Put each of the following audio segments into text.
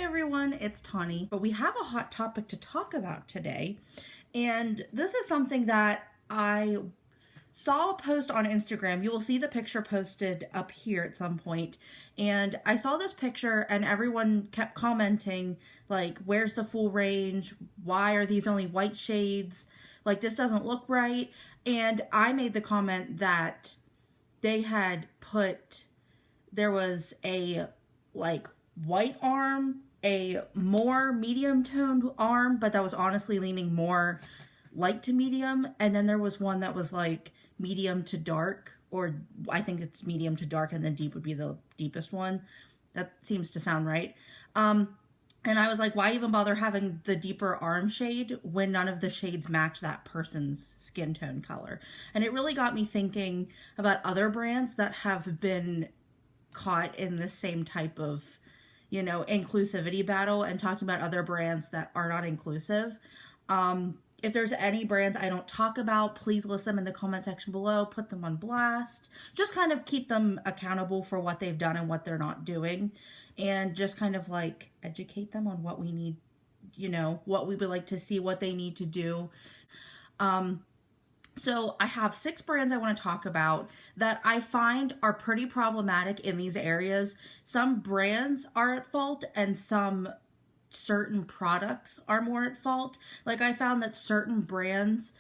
everyone, it's Tawney, but we have a hot topic to talk about today, and this is something that I saw a post on Instagram. You will see the picture posted up here at some point, and I saw this picture and everyone kept commenting like, where's the full range? Why are these only white shades? Like, this doesn't look right. And I made the comment that they had put, there was a like white arm, a more medium toned arm, but that was honestly leaning more light to medium, and then there was one that was like medium to dark, or I think it's medium to dark, and then deep would be the deepest one. That seems to sound right. And I was like, why even bother having the deeper arm shade when none of the shades match that person's skin tone color? And it really got me thinking about other brands that have been caught in the same type of, you know, inclusivity battle, and talking about other brands that are not inclusive. If there's any brands I don't talk about, please list them in the comment section below, put them on blast, just kind of keep them accountable for what they've done and what they're not doing, and just kind of like educate them on what we need, you know, what we would like to see, what they need to do. So I have 6 brands I want to talk about that I find are pretty problematic in these areas. Some brands are at fault and some certain products are more at fault. Like, I found that certain brands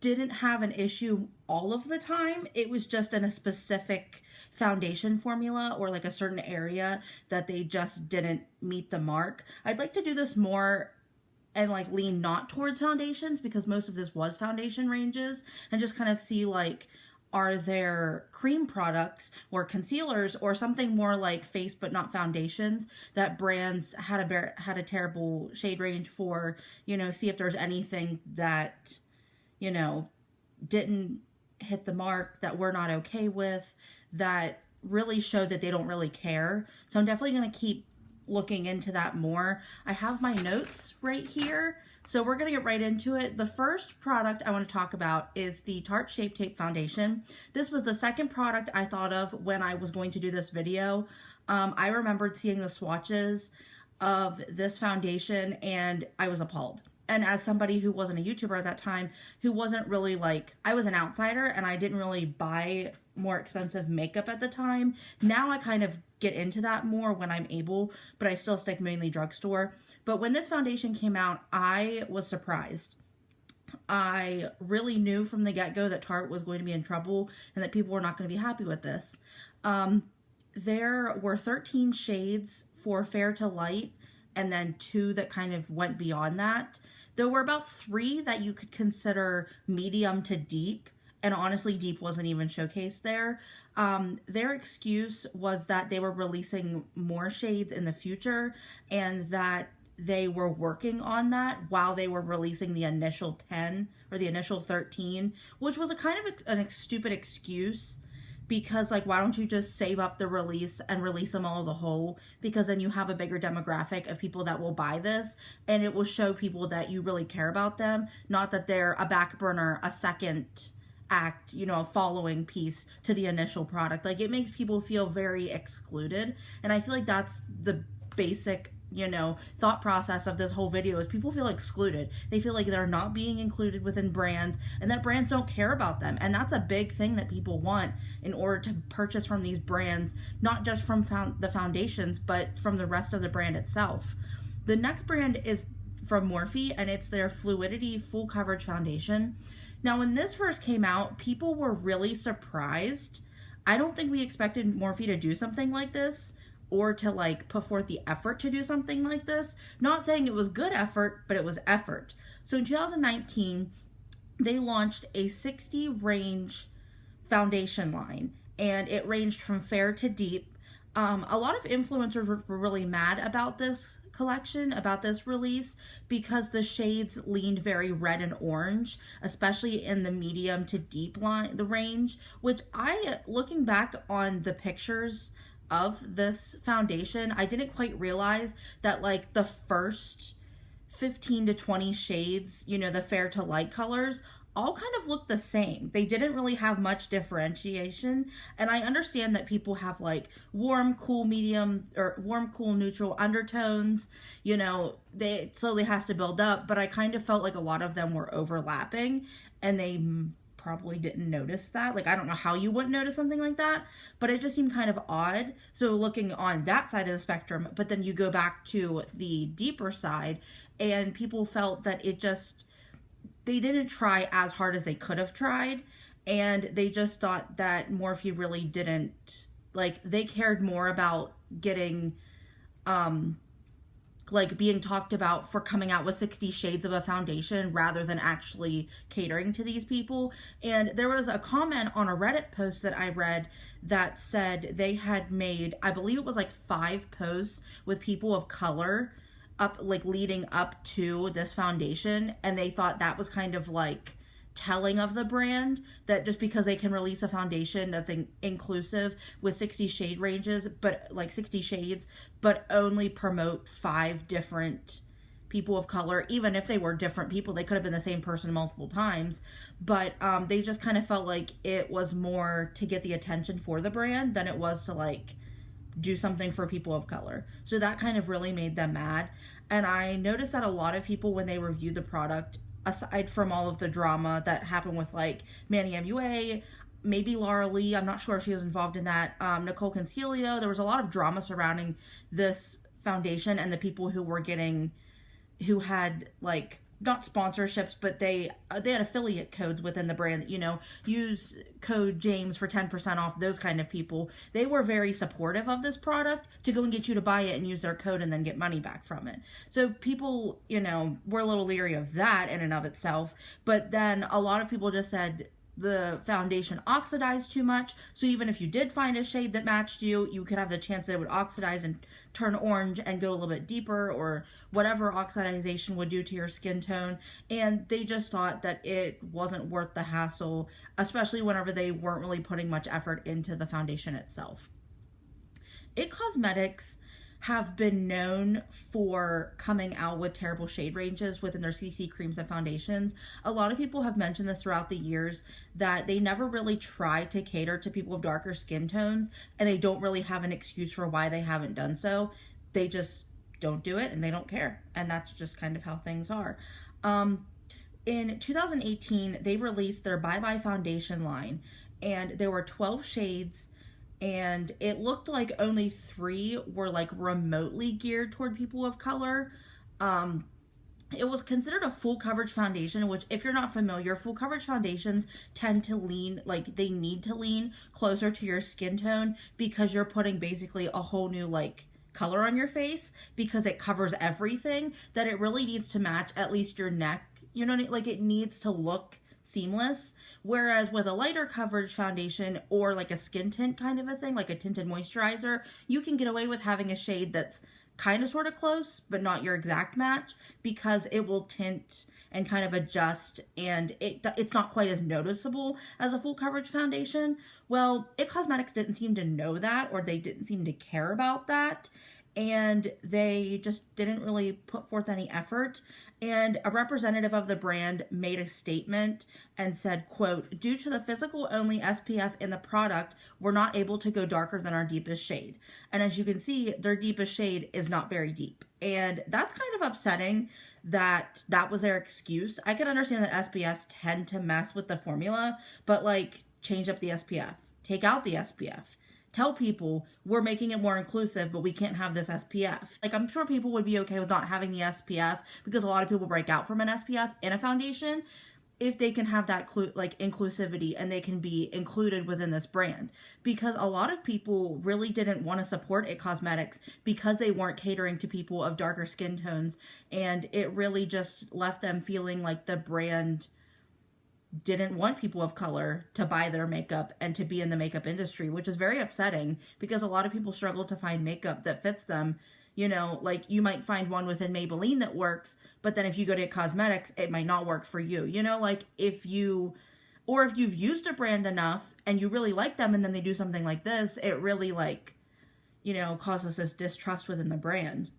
didn't have an issue all of the time. It was just in a specific foundation formula or like a certain area that they just didn't meet the mark. I'd like to do this more and like lean not towards foundations, because most of this was foundation ranges, and just kind of see like, are there cream products or concealers or something more like face but not foundations that brands had a terrible shade range for, you know, see if there's anything that, you know, didn't hit the mark that we're not okay with, that really showed that they don't really care. So I'm definitely going to keep looking into that more. I have my notes right here, so we're gonna get right into it. The first product I want to talk about is the Tarte Shape Tape Foundation. This was the second product I thought of when I was going to do this video. I remembered seeing the swatches of this foundation and I was appalled. And as somebody who wasn't a YouTuber at that time, who wasn't really like, I was an outsider and I didn't really buy more expensive makeup at the time. Now I kind of get into that more when I'm able, but I still stick mainly drugstore. But when this foundation came out, I was surprised. I really knew from the get-go that Tarte was going to be in trouble and that people were not going to be happy with this. There were 13 shades for fair to light, and then 2 that kind of went beyond that. There were about 3 that you could consider medium to deep, and honestly, deep wasn't even showcased there. Their excuse was that they were releasing more shades in the future, and that they were working on that while they were releasing the initial 10 or the initial 13, which was a kind of a stupid excuse. Because, like, why don't you just save up the release and release them all as a whole? Because then you have a bigger demographic of people that will buy this, and it will show people that you really care about them, not that they're a back burner, a second act, you know, a following piece to the initial product. Like, it makes people feel very excluded, and I feel like that's the basic, you know, thought process of this whole video, is people feel excluded. They feel like they're not being included within brands, and that brands don't care about them. And that's a big thing that people want in order to purchase from these brands, not just from the foundations, but from the rest of the brand itself. The next brand is from Morphe, and it's their Fluidity Full Coverage Foundation. Now, when this first came out, people were really surprised. I don't think we expected Morphe to do something like this, or to like put forth the effort to do something like this. Not saying it was good effort, but it was effort. So in 2019, they launched a 60 range foundation line, and it ranged from fair to deep. A lot of influencers were really mad about this collection, about this release, because the shades leaned very red and orange, especially in the medium to deep line, the range, which looking back on the pictures of this foundation, I didn't quite realize that like the first 15 to 20 shades, you know, the fair to light colors, all kind of looked the same. They didn't really have much differentiation. And I understand that people have like warm, cool, medium, or warm, cool, neutral undertones. You know, they slowly has to build up. But I kind of felt like a lot of them were overlapping, and they probably didn't notice that. Like, I don't know how you wouldn't notice something like that, but it just seemed kind of odd. So looking on that side of the spectrum, but then you go back to the deeper side, and people felt that it just, they didn't try as hard as they could have tried, and they just thought that Morphe really didn't, like, they cared more about getting like being talked about for coming out with 60 shades of a foundation rather than actually catering to these people. And there was a comment on a Reddit post that I read that said they had made, I believe it was like 5 posts with people of color up, like leading up to this foundation, and they thought that was kind of like telling of the brand, that just because they can release a foundation that's inclusive with 60 shade ranges, but like 60 shades, but only promote 5 different people of color, even if they were different people, they could have been the same person multiple times, but they just kind of felt like it was more to get the attention for the brand than it was to like do something for people of color. So that kind of really made them mad. And I noticed that a lot of people, when they reviewed the product, aside from all of the drama that happened with like Manny MUA, maybe Laura Lee, I'm not sure if she was involved in that, Nicole Concilio, there was a lot of drama surrounding this foundation and the people who were getting, who had like, not sponsorships, but they had affiliate codes within the brand, you know, use code James for 10% off, those kind of people. They were very supportive of this product to go and get you to buy it and use their code and then get money back from it. So people, you know, were a little leery of that in and of itself. But then a lot of people just said the foundation oxidized too much. So even if you did find a shade that matched you, you could have the chance that it would oxidize and turn orange and go a little bit deeper, or whatever oxidization would do to your skin tone. And they just thought that it wasn't worth the hassle, especially whenever they weren't really putting much effort into the foundation itself. IT Cosmetics have been known for coming out with terrible shade ranges within their CC creams and foundations. A lot of people have mentioned this throughout the years, that they never really try to cater to people with darker skin tones, and they don't really have an excuse for why they haven't done so. They just don't do it, and they don't care. And that's just kind of how things are. In 2018, they released their Bye Bye Foundation line, and there were 12 shades, and it looked like only 3 were like remotely geared toward people of color. It was considered a full coverage foundation, which, if you're not familiar, full coverage foundations tend to lean, like they need to lean closer to your skin tone, because you're putting basically a whole new like color on your face, because it covers everything, that it really needs to match at least your neck. You know what I mean? Like, it needs to look seamless. Whereas with a lighter coverage foundation, or like a skin tint kind of a thing, like a tinted moisturizer, you can get away with having a shade that's kind of sort of close, but not your exact match, because it will tint and kind of adjust, and it's not quite as noticeable as a full coverage foundation. Well, IT Cosmetics didn't seem to know that, or they didn't seem to care about that, and they just didn't really put forth any effort. And a representative of the brand made a statement and said, quote, "Due to the physical only SPF in the product, we're not able to go darker than our deepest shade." And as you can see, their deepest shade is not very deep. And that's kind of upsetting that that was their excuse. I can understand that SPFs tend to mess with the formula, but like, change up the SPF. Take out the SPF. Tell people we're making it more inclusive, but we can't have this SPF. Like, I'm sure people would be okay with not having the SPF, because a lot of people break out from an SPF in a foundation, if they can have that like inclusivity, and they can be included within this brand. Because a lot of people really didn't want to support IT Cosmetics because they weren't catering to people of darker skin tones, and it really just left them feeling like the brand didn't want people of color to buy their makeup and to be in the makeup industry, which is very upsetting, because a lot of people struggle to find makeup that fits them. You know, like, you might find one within Maybelline that works, but then if you go to IT Cosmetics, it might not work for you. You know, like, if you've used a brand enough and you really like them, and then they do something like this, it really, like, you know, causes this distrust within the brand.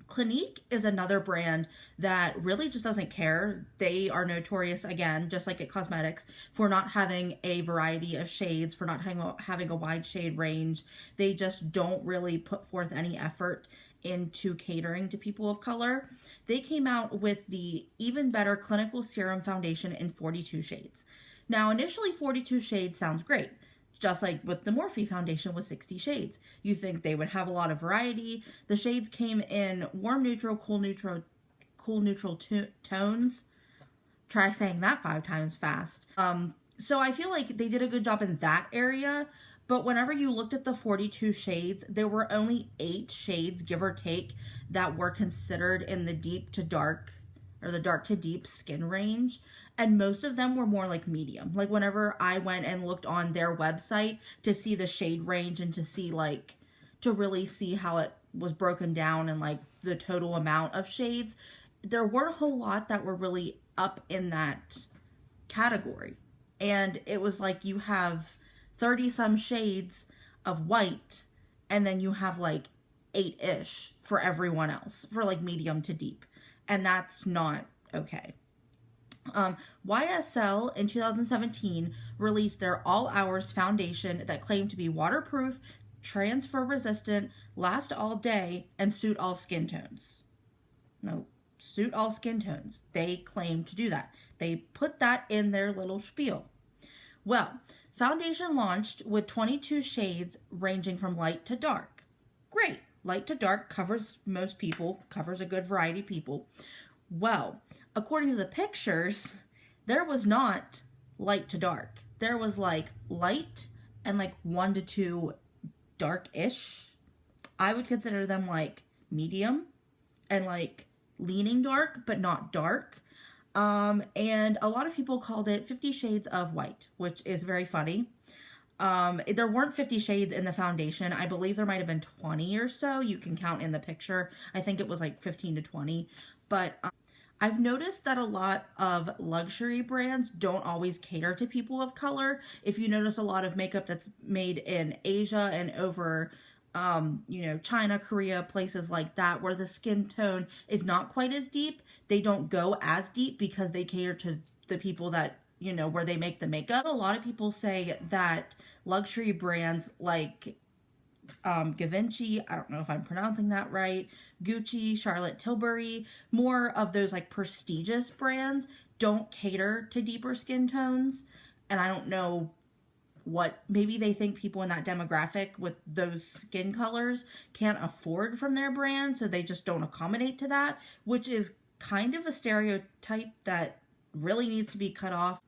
Clinique is another brand that really just doesn't care. They are notorious, again, just like at cosmetics, for not having a variety of shades, for not having a wide shade range. They just don't really put forth any effort into catering to people of color. They came out with the Even Better Clinical Serum Foundation in 42 shades. Now, initially 42 shades sounds great. Just like with the Morphe foundation with 60 shades. You think they would have a lot of variety. The shades came in warm neutral, cool neutral tones. Try saying that 5 times fast. So I feel like they did a good job in that area. But whenever you looked at the 42 shades, there were only 8 shades, give or take, that were considered in the deep to dark, or the dark to deep skin range. And most of them were more like medium. Like whenever I went and looked on their website to see the shade range and to see like, to really see how it was broken down and like the total amount of shades, there weren't a whole lot that were really up in that category. And it was like you have 30 some shades of white and then you have like 8-ish for everyone else, for like medium to deep. And that's not okay. YSL in 2017 released their All Hours foundation that claimed to be waterproof, transfer resistant, last all day, and suit all skin tones. No, suit all skin tones. They claim to do that. They put that in their little spiel. Well, foundation launched with 22 shades ranging from light to dark. Great. Light to dark covers most people, covers a good variety of people. Well, according to the pictures, there was not light to dark. There was like light and like 1 to 2 dark-ish. I would consider them like medium and like leaning dark, but not dark. And a lot of people called it 50 Shades of White, which is very funny. There weren't 50 shades in the foundation. I believe there might have been 20 or so. You can count in the picture. I think it was like 15 to 20. But I've noticed that a lot of luxury brands don't always cater to people of color. If you notice a lot of makeup that's made in Asia and over, China, Korea, places like that, where the skin tone is not quite as deep, they don't go as deep because they cater to the people that, where they make the makeup. A lot of people say that luxury brands like Givenchy, I don't know if I'm pronouncing that right, Gucci, Charlotte Tilbury, more of those like prestigious brands don't cater to deeper skin tones. And I don't know maybe they think people in that demographic with those skin colors can't afford from their brand, so they just don't accommodate to that, which is kind of a stereotype that really needs to be cut off.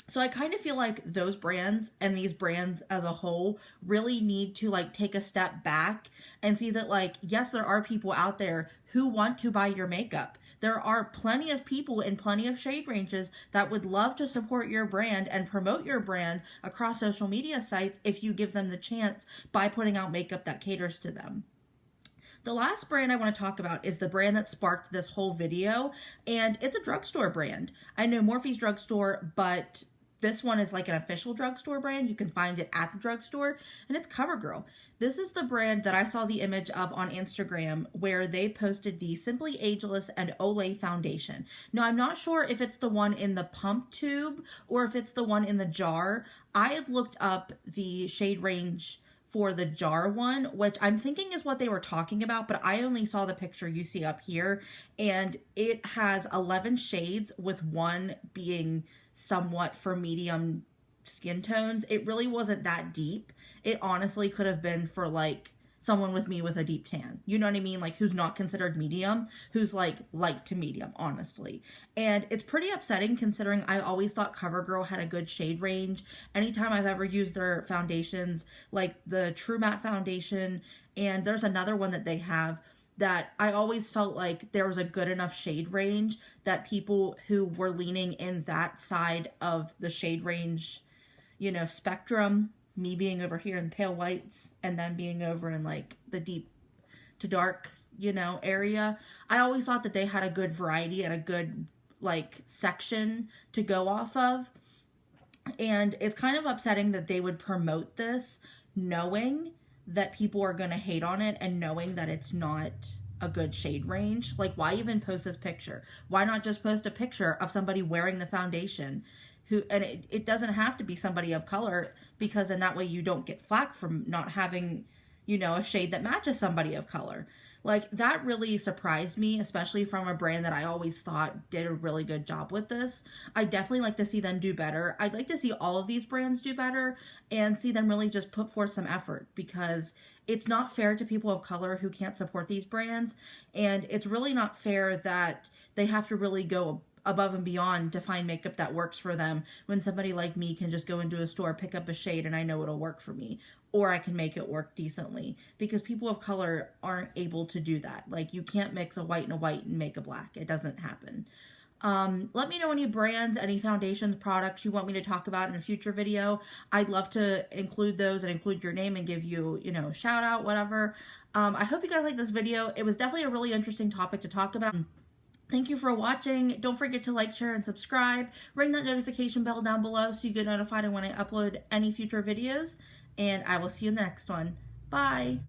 So I kind of feel like those brands and these brands as a whole really need to like take a step back and see that like, yes, there are people out there who want to buy your makeup. There are plenty of people in plenty of shade ranges that would love to support your brand and promote your brand across social media sites if you give them the chance by putting out makeup that caters to them. The last brand I want to talk about is the brand that sparked this whole video, and it's a drugstore brand. I know Morphe's drugstore, but this one is like an official drugstore brand. You can find it at the drugstore, and it's CoverGirl. This is the brand that I saw the image of on Instagram where they posted the Simply Ageless and Olay foundation. Now, I'm not sure if it's the one in the pump tube or if it's the one in the jar. I had looked up the shade range for the jar one, which I'm thinking is what they were talking about, but I only saw the picture you see up here, and it has 11 shades with one being somewhat for medium skin tones. It really wasn't that deep. It honestly could have been for like someone with me with a deep tan. You know what I mean? Like who's not considered medium, who's like light to medium, honestly. And it's pretty upsetting considering I always thought CoverGirl had a good shade range. Anytime I've ever used their foundations, like the True Matte foundation, and there's another one that they have that I always felt like there was a good enough shade range that people who were leaning in that side of the shade range, spectrum, me being over here in pale whites and then being over in like the deep to dark, area. I always thought that they had a good variety and a good like section to go off of. And it's kind of upsetting that they would promote this knowing that people are going to hate on it and knowing that it's not a good shade range. Like, why even post this picture? Why not just post a picture of somebody wearing the foundation? And it doesn't have to be somebody of color, because in that way you don't get flack from not having, a shade that matches somebody of color. Like, that really surprised me, especially from a brand that I always thought did a really good job with this. I definitely like to see them do better. I'd like to see all of these brands do better and see them really just put forth some effort, because it's not fair to people of color who can't support these brands. And it's really not fair that they have to really go above and beyond to find makeup that works for them, when somebody like me can just go into a store, pick up a shade, and I know it'll work for me, or I can make it work decently, because people of color aren't able to do that. Like, you can't mix a white and a white and make a black. It doesn't happen. Let me know any brands, any foundations, products you want me to talk about in a future video. I'd love to include those and include your name and give you, shout out, whatever. I hope you guys like this video. It was definitely a really interesting topic to talk about. Thank you for watching. Don't forget to like, share, and subscribe. Ring that notification bell down below so you get notified when I upload any future videos. And I will see you in the next one. Bye.